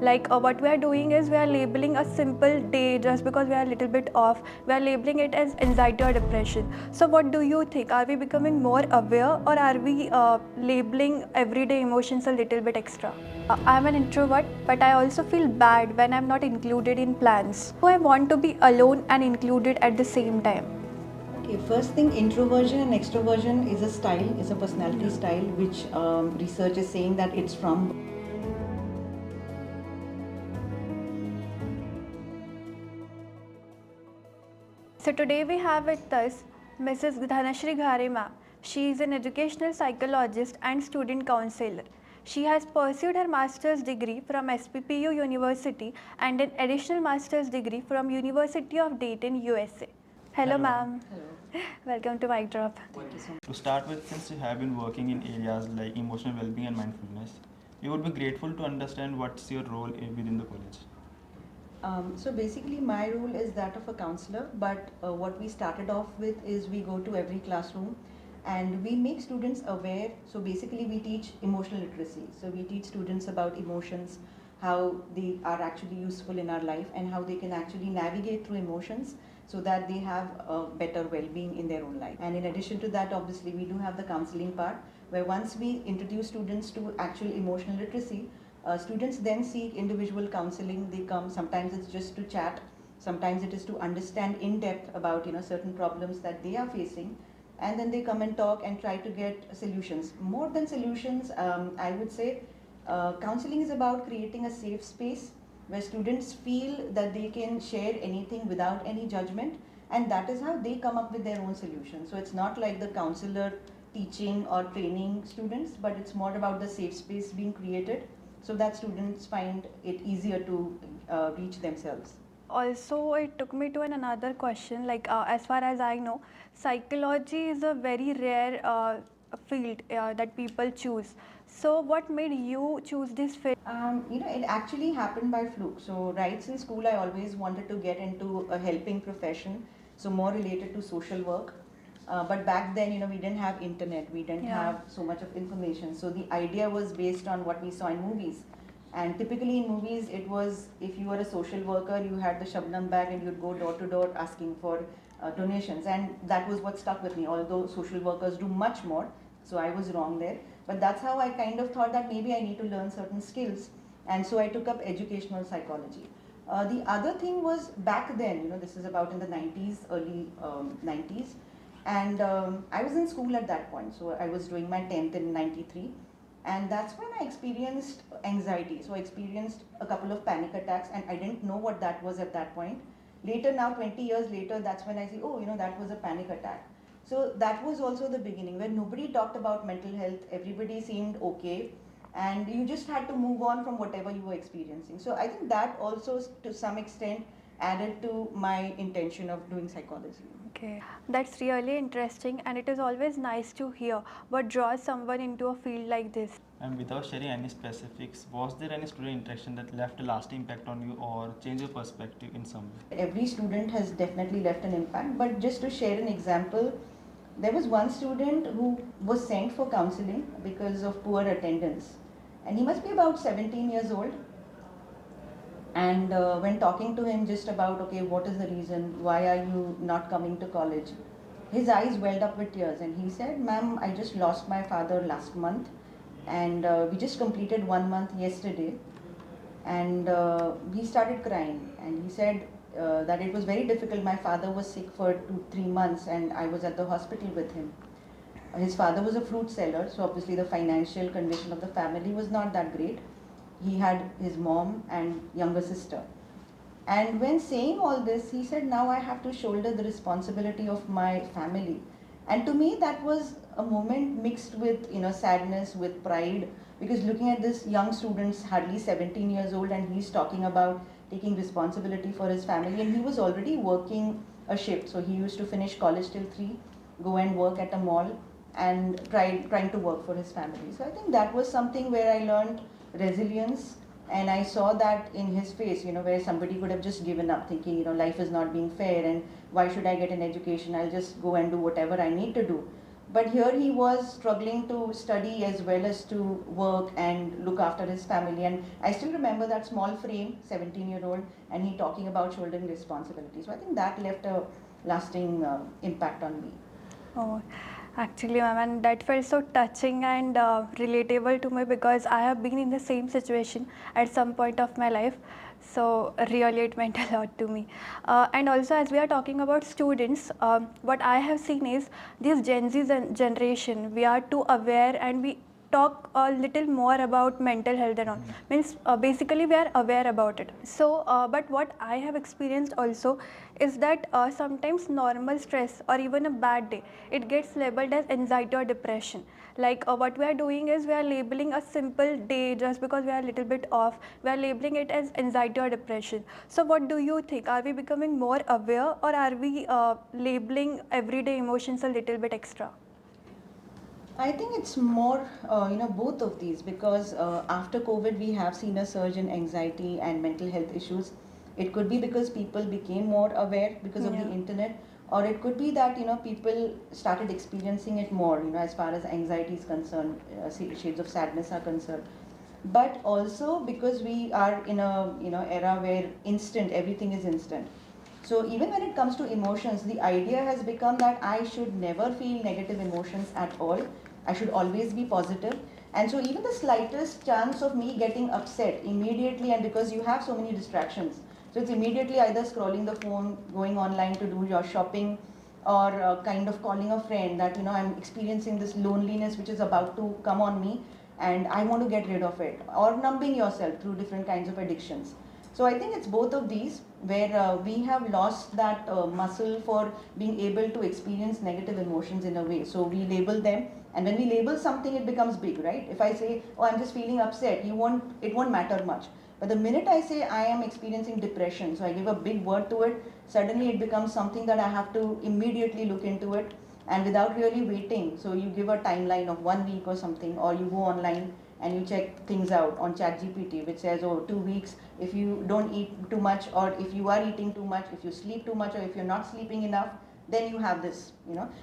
Like what we are doing is we are labeling a simple day just because we are a little bit off. We are labeling it as anxiety or depression. So what do you think? Are we becoming more aware, or are we labeling everyday emotions a little bit extra? I'm an introvert, but I also feel bad when I'm not included in plans. So I want to be alone and included at the same time. Okay, first thing, introversion and extroversion is a style, is a personality style, which research is saying that it's from. So today we have with us Mrs.Dhanashree Ghare ma'am. She is an educational psychologist and student counselor. She has pursued her master's degree from SPPU University and an additional master's degree from University of Dayton, USA. Hello ma'am. Hello. Welcome to MicDrop. Thank you so much. To start with, since you have been working in areas like emotional well-being and mindfulness, we would be grateful to understand what's your role within the college. So basically my role is that of a counselor, but what we started off with is we go to every classroom and we make students aware. So basically we teach emotional literacy. So we teach students about emotions, how they are actually useful in our life and how they can actually navigate through emotions so that they have a better well-being in their own life. And in addition to that, obviously we do have the counseling part, where once we introduce students to actual emotional literacy, students then seek individual counseling. They come, sometimes it's just to chat, sometimes it is to understand in depth about certain problems that they are facing, and then they come and talk and try to get solutions. More than solutions, I would say counseling is about creating a safe space where students feel that they can share anything without any judgment, and that is how they come up with their own solution. So it's not like the counselor teaching or training students, but it's more about the safe space being created so that students find it easier to reach themselves. Also, it took me to another question. Like, as far as I know, psychology is a very rare field that people choose. So, what made you choose this field? It actually happened by fluke. So right since school, I always wanted to get into a helping profession, so more related to social work. But back then, we didn't have internet, we didn't have so much of information. So the idea was based on what we saw in movies. And typically in movies, it was if you were a social worker, you had the Shabnam bag and you'd go door to door asking for donations. And that was what stuck with me, although social workers do much more. So I was wrong there. But that's how I kind of thought that maybe I need to learn certain skills. And so I took up educational psychology. The other thing was back then, this is about in the 90s, early 90s. And I was in school at that point. So I was doing my 10th in 93. And that's when I experienced anxiety. So I experienced a couple of panic attacks and I didn't know what that was at that point. Later now, 20 years later, that's when I see, that was a panic attack. So that was also the beginning where nobody talked about mental health. Everybody seemed okay. And you just had to move on from whatever you were experiencing. So I think that also to some extent added to my intention of doing psychology. Okay, that's really interesting, and it is always nice to hear what draws someone into a field like this. And without sharing any specifics, was there any student interaction that left a lasting impact on you or changed your perspective in some way? Every student has definitely left an impact, but just to share an example, there was one student who was sent for counseling because of poor attendance, and he must be about 17 years old. And when talking to him just about, okay, what is the reason, why are you not coming to college, his eyes welled up with tears and he said, ma'am, I just lost my father last month and we just completed 1 month yesterday. And he started crying and he said that it was very difficult. My father was sick for 2-3 months and I was at the hospital with him. His father was a fruit seller, so obviously the financial condition of the family was not that great. He had his mom and younger sister. And when saying all this, he said, now I have to shoulder the responsibility of my family. And to me, that was a moment mixed with sadness, with pride, because looking at this young student's hardly 17 years old and he's talking about taking responsibility for his family, and he was already working a shift. So he used to finish college till 3, go and work at a mall and trying to work for his family. So I think that was something where I learned resilience, and I saw that in his face, where somebody could have just given up thinking, life is not being fair and why should I get an education, I'll just go and do whatever I need to do. But here he was struggling to study as well as to work and look after his family. And I still remember that small frame, 17-year-old, and he talking about shouldering responsibility. So I think that left a lasting impact on me. Oh, actually, ma'am, and that felt so touching and relatable to me because I have been in the same situation at some point of my life. So really, it meant a lot to me. And also, as we are talking about students, what I have seen is this Gen Z generation. We are too aware, and we talk a little more about mental health and all. Means basically we are aware about it. So, but what I have experienced also is that sometimes normal stress or even a bad day, it gets labeled as anxiety or depression. Like what we are doing is we are labeling a simple day just because we are a little bit off, we are labeling it as anxiety or depression. So what do you think? Are we becoming more aware, or are we labeling everyday emotions a little bit extra? I think it's more, both of these, because after COVID we have seen a surge in anxiety and mental health issues. It could be because people became more aware because of the internet, or it could be that people started experiencing it more, as far as anxiety is concerned, shades of sadness are concerned. But also because we are in a era where everything is instant. So even when it comes to emotions, the idea has become that I should never feel negative emotions at all. I should always be positive. And so even the slightest chance of me getting upset immediately, and because you have so many distractions, so it's immediately either scrolling the phone, going online to do your shopping, or kind of calling a friend that I'm experiencing this loneliness which is about to come on me, and I want to get rid of it, or numbing yourself through different kinds of addictions. So I think it's both of these where we have lost that muscle for being able to experience negative emotions in a way. So we label them, and when we label something, it becomes big, right? If I say, "Oh, I'm just feeling upset," it won't matter much. But the minute I say I am experiencing depression, so I give a big word to it, suddenly it becomes something that I have to immediately look into it, and without really waiting. So you give a timeline of 1 week or something, or you go online and you check things out on ChatGPT, which says, oh, 2 weeks, if you don't eat too much, or if you are eating too much, if you sleep too much, or if you're not sleeping enough, then you have this.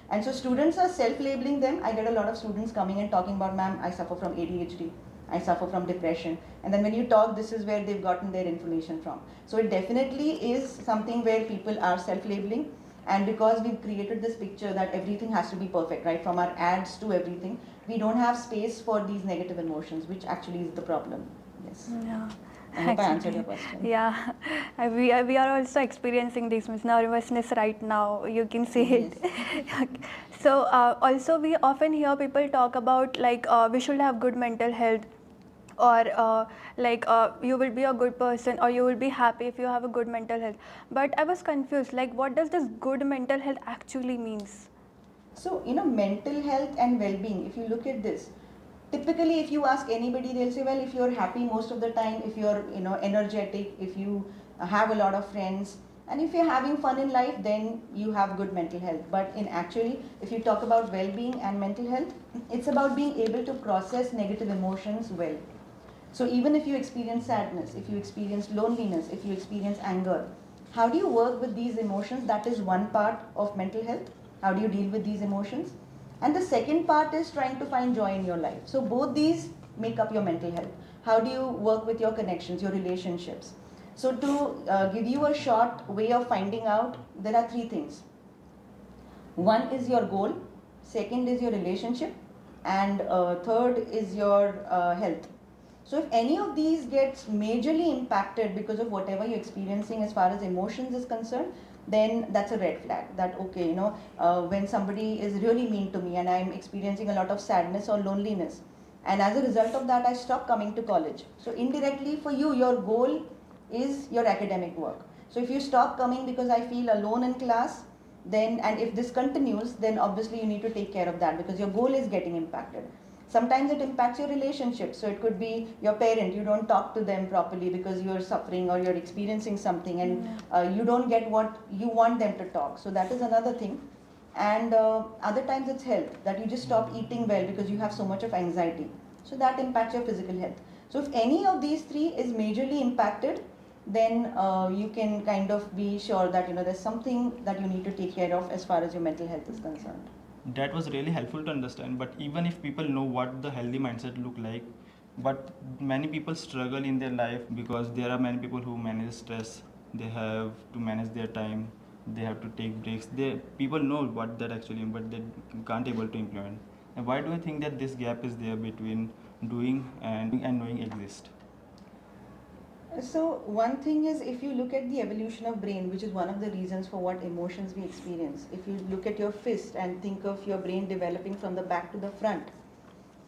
And so students are self-labeling them. I get a lot of students coming and talking about, ma'am, I suffer from ADHD. I suffer from depression. And then when you talk, this is where they've gotten their information from. So it definitely is something where people are self-labeling. And because we've created this picture that everything has to be perfect, right, from our ads to everything, we don't have space for these negative emotions, which actually is the problem. Yes. Yeah. I hope I answered your question. Yeah, we are also experiencing this nervousness right now. You can see it. Yes. So also we often hear people talk about like we should have good mental health, or you will be a good person, or you will be happy if you have a good mental health. But I was confused. Like, what does this good mental health actually means? So, mental health and well-being, if you look at this, typically if you ask anybody, they'll say, well, if you're happy most of the time, if you're, energetic, if you have a lot of friends, and if you're having fun in life, then you have good mental health. But in actually, if you talk about well-being and mental health, it's about being able to process negative emotions well. So even if you experience sadness, if you experience loneliness, if you experience anger, how do you work with these emotions? That is one part of mental health. How do you deal with these emotions? And the second part is trying to find joy in your life. So both these make up your mental health. How do you work with your connections, your relationships? So to give you a short way of finding out, there are three things. One is your goal, second is your relationship, and third is your health. So if any of these gets majorly impacted because of whatever you're experiencing as far as emotions is concerned, then that's a red flag. That okay, when somebody is really mean to me and I'm experiencing a lot of sadness or loneliness, and as a result of that I stop coming to college. So indirectly for you, your goal is your academic work. So if you stop coming because I feel alone in class, then, and if this continues, then obviously you need to take care of that because your goal is getting impacted. Sometimes it impacts your relationship. So it could be your parent, you don't talk to them properly because you're suffering or you're experiencing something, and you don't get what you want them to talk. So that is another thing. And other times it's health, that you just stop eating well because you have so much of anxiety. So that impacts your physical health. So if any of these three is majorly impacted, then you can kind of be sure that there's something that you need to take care of as far as your mental health is concerned. That was really helpful to understand. But even if people know what the healthy mindset look like, but many people struggle in their life because there are many people who manage stress. They have to manage their time. They have to take breaks. People know what that actually, but they can't able to implement. And why do I think that this gap is there between doing and knowing exist? So one thing is, if you look at the evolution of brain, which is one of the reasons for what emotions we experience, if you look at your fist and think of your brain developing from the back to the front,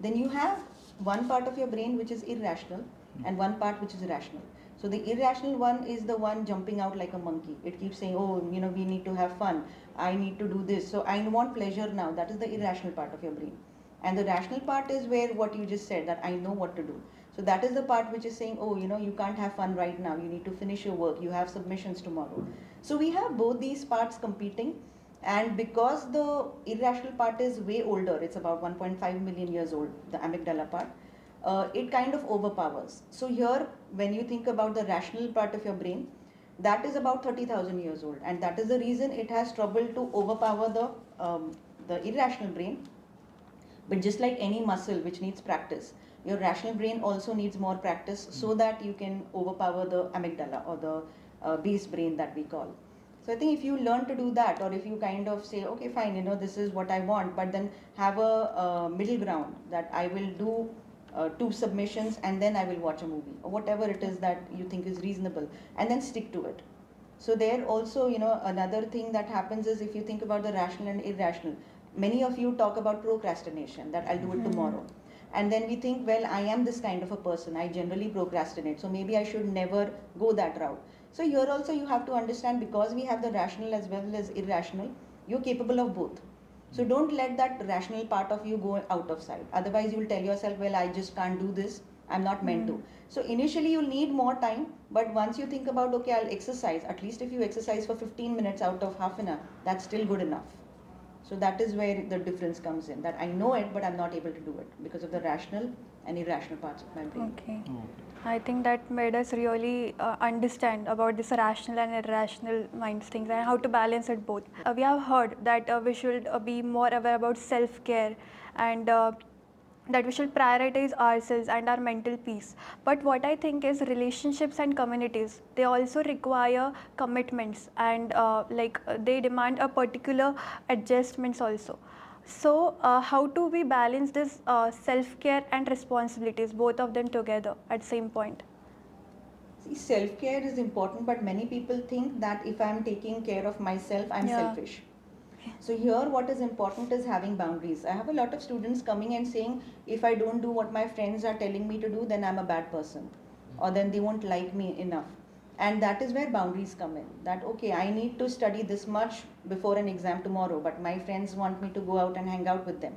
then you have one part of your brain which is irrational and one part which is rational. So the irrational one is the one jumping out like a monkey. It keeps saying, oh, we need to have fun. I need to do this. So I want pleasure now. That is the irrational part of your brain. And the rational part is where what you just said, that I know what to do. So that is the part which is saying, oh, you can't have fun right now. You need to finish your work. You have submissions tomorrow. So we have both these parts competing. And because the irrational part is way older, it's about 1.5 million years old, the amygdala part, it kind of overpowers. So here, when you think about the rational part of your brain, that is about 30,000 years old. And that is the reason it has trouble to overpower the irrational brain. But just like any muscle which needs practice, your rational brain also needs more practice so that you can overpower the amygdala or the base brain that we call. So I think if you learn to do that, or if you kind of say, okay, fine, this is what I want, but then have a middle ground that I will do 2 submissions and then I will watch a movie or whatever it is that you think is reasonable, and then stick to it. So there also, another thing that happens is, if you think about the rational and irrational, many of you talk about procrastination, that I'll do it tomorrow. And then we think, well, I am this kind of a person. I generally procrastinate. So maybe I should never go that route. So here also you have to understand, because we have the rational as well as irrational, you're capable of both. So don't let that rational part of you go out of sight. Otherwise you will tell yourself, well, I just can't do this. I'm not meant to. So initially you'll need more time, but once you think about, okay, I'll exercise, at least if you exercise for 15 minutes out of half an hour, that's still good enough. So that is where the difference comes in, that I know it, but I'm not able to do it because of the rational and irrational parts of my brain. Okay. Oh. I think that made us really understand about this rational and irrational minds things and how to balance it both. We have heard that we should be more aware about self-care and that we should prioritize ourselves and our mental peace. But what I think is relationships and communities, they also require commitments and they demand a particular adjustments also. So how do we balance this self-care and responsibilities, both of them together at same point? See, self-care is important, but many people think that if I'm taking care of myself, I'm selfish. So here what is important is having boundaries. I have a lot of students coming and saying, if I don't do what my friends are telling me to do, then I'm a bad person, or then they won't like me enough. And that is where boundaries come in. That, okay, I need to study this much before an exam tomorrow, but my friends want me to go out and hang out with them.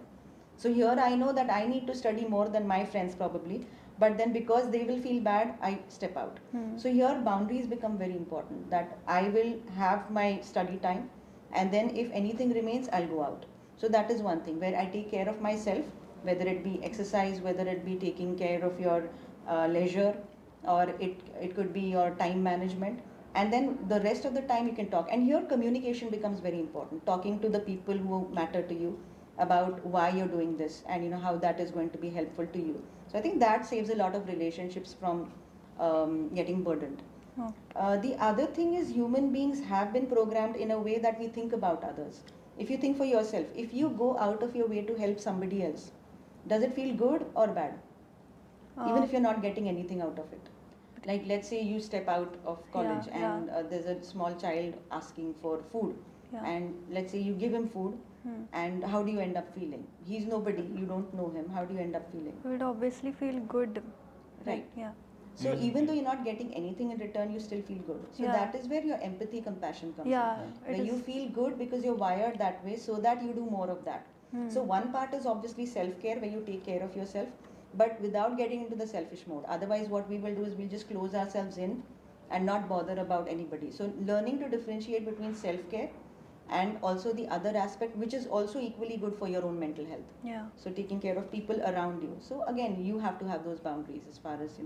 So here I know that I need to study more than my friends probably, but then because they will feel bad, I step out. So here boundaries become very important, that I will have my study time, and then if anything remains, I'll go out. So that is one thing where I take care of myself, whether it be exercise, whether it be taking care of your leisure, or it could be your time management. And then the rest of the time you can talk. And here communication becomes very important. Talking to the people who matter to you about why you're doing this, and how that is going to be helpful to you. So I think that saves a lot of relationships from getting burdened. The other thing is, human beings have been programmed in a way that we think about others. If you think for yourself, if you go out of your way to help somebody else, does it feel good or bad? Even if you're not getting anything out of it. Like, let's say you step out of college and there's a small child asking for food, and let's say you give him food, and how do you end up feeling? He's nobody, you don't know him. How do you end up feeling? You would obviously feel good. Right. Yeah. So even though you're not getting anything in return, you still feel good. So that is where your empathy, compassion comes in. Where you feel good because you're wired that way, so that you do more of that. So one part is obviously self-care, where you take care of yourself, but without getting into the selfish mode. Otherwise what we will do is we'll just close ourselves in and not bother about anybody. So learning to differentiate between self-care and also the other aspect, which is also equally good for your own mental health. So taking care of people around you. So again, you have to have those boundaries as far as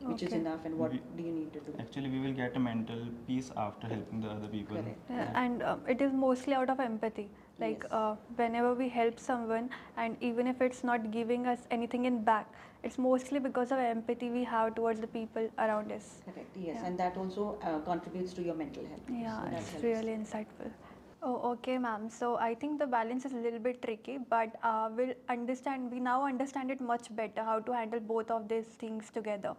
which is enough and what do you need to do. Actually, we will get a mental peace after helping the other people. Correct. And it is mostly out of empathy. Like Yes. whenever we help someone, and even if it's not giving us anything in back, it's mostly because of empathy we have towards the people around us. Correct. Yes, Yeah. and that also contributes to your mental health. So Yeah, that it's helps. really insightful. Oh, okay, ma'am. So I think the balance is a little bit tricky, but we now understand it much better how to handle both of these things together.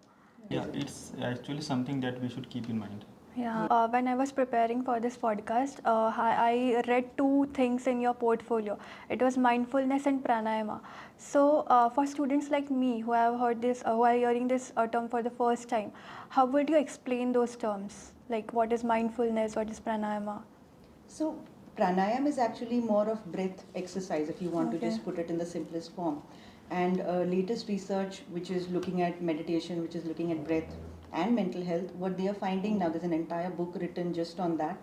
Yeah, it's actually something that we should keep in mind. Yeah, when I was preparing for this podcast, I read two things in your portfolio. It was mindfulness and pranayama. So, for students like me who have heard this, who are hearing this term for the first time, how would you explain those terms? Like, what is mindfulness? What is pranayama? So pranayam is actually more of breath exercise if you want to Okay. just put it in the simplest form. And latest research which is looking at meditation, which is looking at breath and mental health, what they are finding now, there's an entire book written just on that.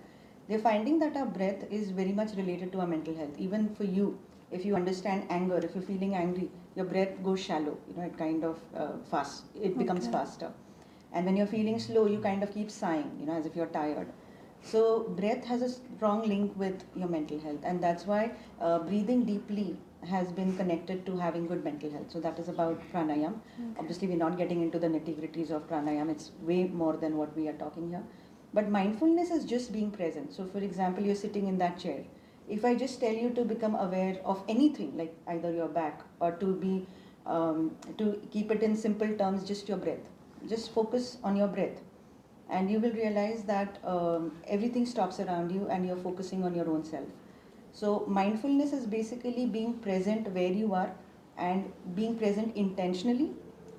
They're finding that our breath is very much related to our mental health. Even for you, if you understand anger, if you're feeling angry, your breath goes shallow, it kind of it becomes Okay. faster. And when you're feeling slow, you kind of keep sighing, as if you're tired. So breath has a strong link with your mental health, and that's why breathing deeply has been connected to having good mental health. So that is about pranayam. Obviously, we're not getting into the nitty-gritties of pranayam. It's way more than what we are talking here. But mindfulness is just being present. So, for example, you're sitting in that chair. If I just tell you to become aware of anything, like either your back or to keep it in simple terms, just your breath. Just focus on your breath and you will realize that everything stops around you and you're focusing on your own self. So, mindfulness is basically being present where you are and being present intentionally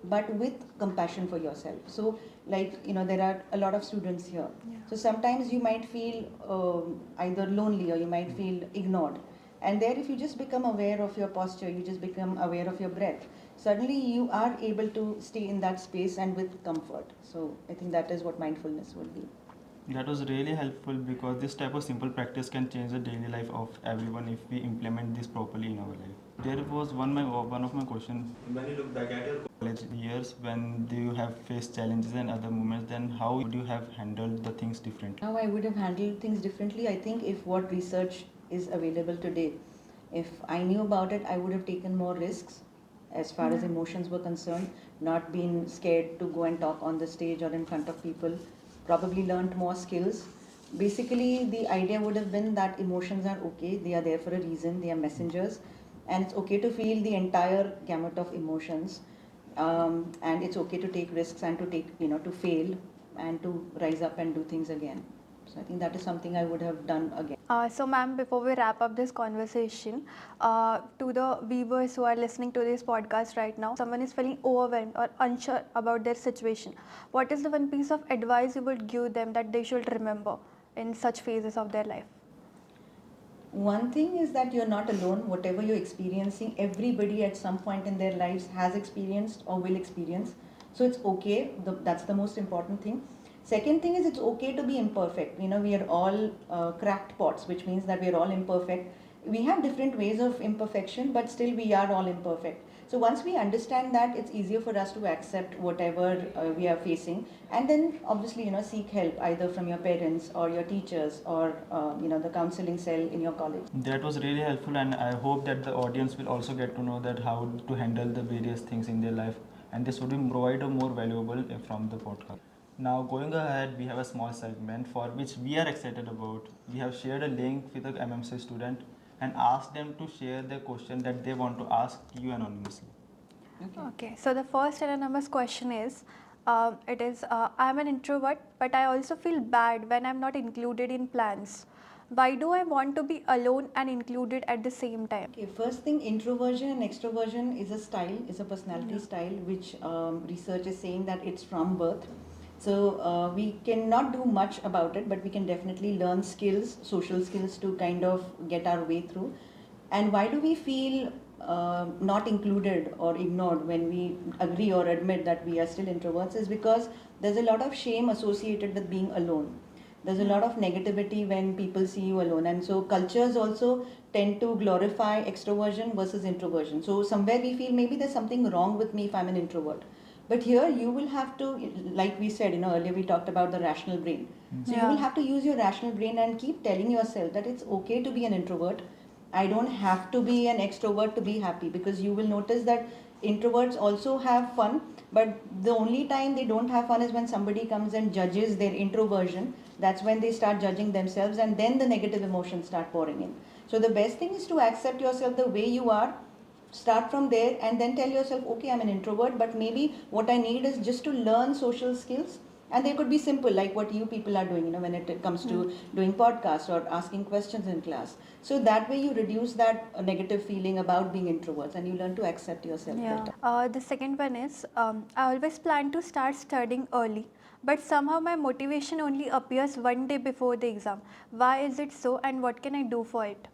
but with compassion for yourself. So, there are a lot of students here. Yeah. So, sometimes you might feel either lonely or you might feel ignored. And there, if you just become aware of your posture, you just become aware of your breath, suddenly you are able to stay in that space and with comfort. So I think that is what mindfulness would be. That was really helpful because this type of simple practice can change the daily life of everyone if we implement this properly in our life. There was one of my questions. When you look back at your college years, when do you have faced challenges and other moments, then how would you have handled the things differently? How I would have handled things differently, I think if what research is available today, if I knew about it, I would have taken more risks as far as emotions were concerned, not been scared to go and talk on the stage or in front of people, probably learned more skills. Basically, the idea would have been that emotions are okay, they are there for a reason, they are messengers, and it's okay to feel the entire gamut of emotions. And it's okay to take risks and to fail and to rise up and do things again. So I think that is something I would have done again. So, ma'am, before we wrap up this conversation, to the viewers who are listening to this podcast right now, someone is feeling overwhelmed or unsure about their situation, what is the one piece of advice you would give them that they should remember in such phases of their life? One thing is that you're not alone. Whatever you're experiencing, everybody at some point in their lives has experienced or will experience. So it's okay. That's the most important thing. Second thing is it's okay to be imperfect. We are all cracked pots, which means that we are all imperfect. We have different ways of imperfection, but still we are all imperfect. So once we understand that, it's easier for us to accept whatever we are facing, and then obviously seek help either from your parents or your teachers or the counseling cell in your college. That was really helpful, and I hope that the audience will also get to know that how to handle the various things in their life, and this would be provide a more valuable from the podcast. Now, going ahead, we have a small segment for which we are excited about. We have shared a link with a MMC student and asked them to share their question that they want to ask you anonymously. Okay, so the first anonymous question is, I'm an introvert, but I also feel bad when I'm not included in plans. Why do I want to be alone and included at the same time? Okay, first thing, introversion and extroversion is a style, is a personality style, which research is saying that it's from birth. So we cannot do much about it, but we can definitely learn skills, social skills to kind of get our way through. And why do we feel not included or ignored when we agree or admit that we are still introverts is because there's a lot of shame associated with being alone. There's a lot of negativity when people see you alone, and so cultures also tend to glorify extroversion versus introversion. So somewhere we feel maybe there's something wrong with me if I'm an introvert. But here you will have to, like we said, earlier we talked about the rational brain. So you will have to use your rational brain and keep telling yourself that it's okay to be an introvert. I don't have to be an extrovert to be happy, because you will notice that introverts also have fun, but the only time they don't have fun is when somebody comes and judges their introversion. That's when they start judging themselves, and then the negative emotions start pouring in. So the best thing is to accept yourself the way you are, start from there, and then tell yourself, okay, I'm an introvert, but maybe what I need is just to learn social skills. And they could be simple, like what you people are doing, when it comes to doing podcasts or asking questions in class. So that way you reduce that negative feeling about being introverts, and you learn to accept yourself better. The second one is I always plan to start studying early, but somehow my motivation only appears one day before the exam. Why is it so, and what can I do for it?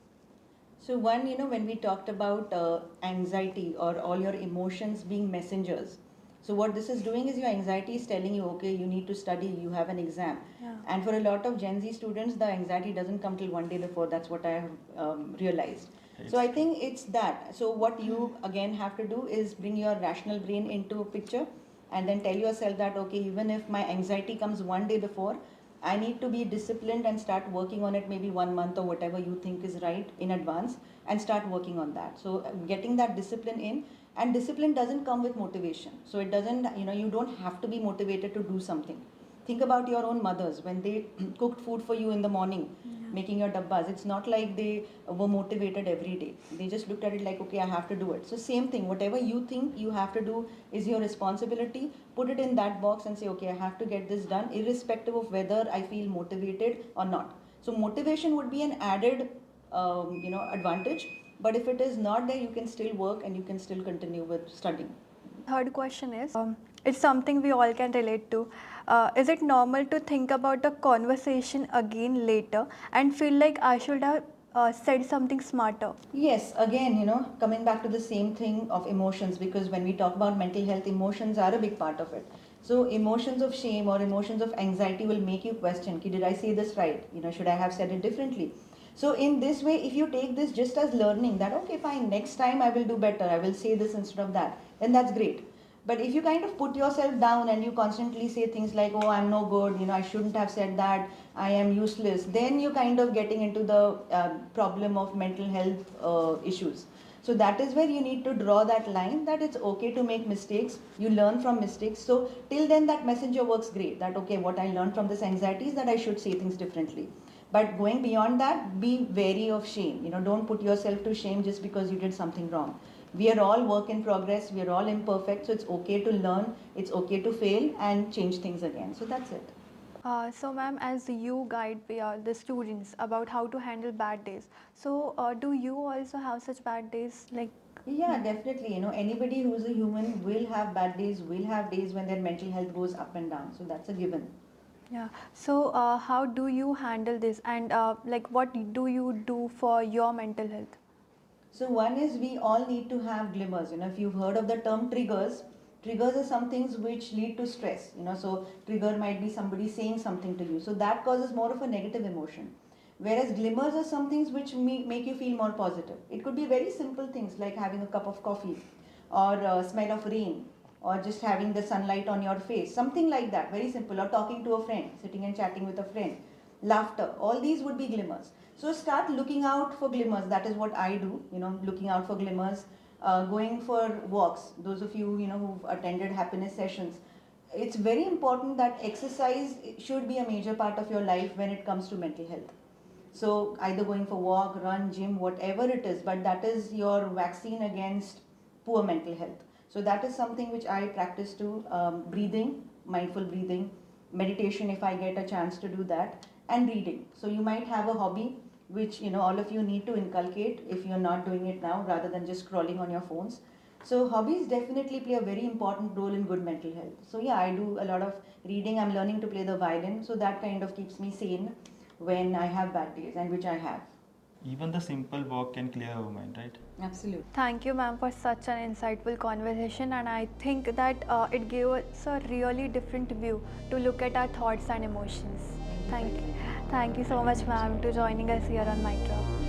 So one, when we talked about anxiety or all your emotions being messengers. So what this is doing is your anxiety is telling you, okay, you need to study, you have an exam. Yeah. And for a lot of Gen Z students, the anxiety doesn't come till one day before. That's what I have realized. So I think it's that. So what you again have to do is bring your rational brain into a picture, and then tell yourself that, okay, even if my anxiety comes one day before, I need to be disciplined and start working on it maybe 1 month or whatever you think is right in advance, and start working on that. So getting that discipline in, and discipline doesn't come with motivation. So it doesn't, you don't have to be motivated to do something. Think about your own mothers when they cooked food for you in the morning, making your dabbas. It's not like they were motivated every day. They just looked at it like, okay, I have to do it. So same thing, whatever you think you have to do is your responsibility. Put it in that box and say, okay, I have to get this done, irrespective of whether I feel motivated or not. So motivation would be an added, advantage. But if it is not there, you can still work and you can still continue with studying. Third question is it's something we all can relate to. Is it normal to think about the conversation again later and feel like I should have said something smarter? Yes, again, coming back to the same thing of emotions, because when we talk about mental health, emotions are a big part of it. So emotions of shame or emotions of anxiety will make you question, did I say this right? Should I have said it differently? So in this way, if you take this just as learning that, okay, fine, next time I will do better, I will say this instead of that, then that's great. But if you kind of put yourself down and you constantly say things like, oh, I'm no good, I shouldn't have said that, I am useless, then you're kind of getting into the problem of mental health issues. So that is where you need to draw that line, that it's okay to make mistakes, you learn from mistakes. So till then that messenger works great, that okay, what I learned from this anxiety is that I should say things differently. But going beyond that, be wary of shame. Don't put yourself to shame just because you did something wrong. We are all work in progress, we are all imperfect, so it's okay to learn, it's okay to fail and change things again. So that's it. So ma'am, as you guide the students about how to handle bad days, so do you also have such bad days? Yeah, definitely. Anybody who's a human will have bad days, will have days when their mental health goes up and down. So that's a given. Yeah. So how do you handle this, and what do you do for your mental health? So one is, we all need to have glimmers. If you've heard of the term triggers are some things which lead to stress. So trigger might be somebody saying something to you. So that causes more of a negative emotion. Whereas glimmers are some things which make you feel more positive. It could be very simple things like having a cup of coffee, or smell of rain, or just having the sunlight on your face, something like that, very simple, or talking to a friend, sitting and chatting with a friend, laughter, all these would be glimmers. So start looking out for glimmers. That is what I do, looking out for glimmers, going for walks. Those of you, who've attended happiness sessions, it's very important that exercise should be a major part of your life when it comes to mental health. So either going for walk, run, gym, whatever it is, but that is your vaccine against poor mental health. So that is something which I practice too. Breathing, mindful breathing, meditation if I get a chance to do that, and reading. So you might have a hobby which all of you need to inculcate if you're not doing it now, rather than just scrolling on your phones. So hobbies definitely play a very important role in good mental health. So yeah, I do a lot of reading. I'm learning to play the violin, so that kind of keeps me sane when I have bad days, and which I have. Even the simple walk can clear our mind, right? Absolutely. Thank you, ma'am, for such an insightful conversation, and I think that it gave us a really different view to look at our thoughts and emotions. Thank you so much, ma'am, to joining us here on MicDrop.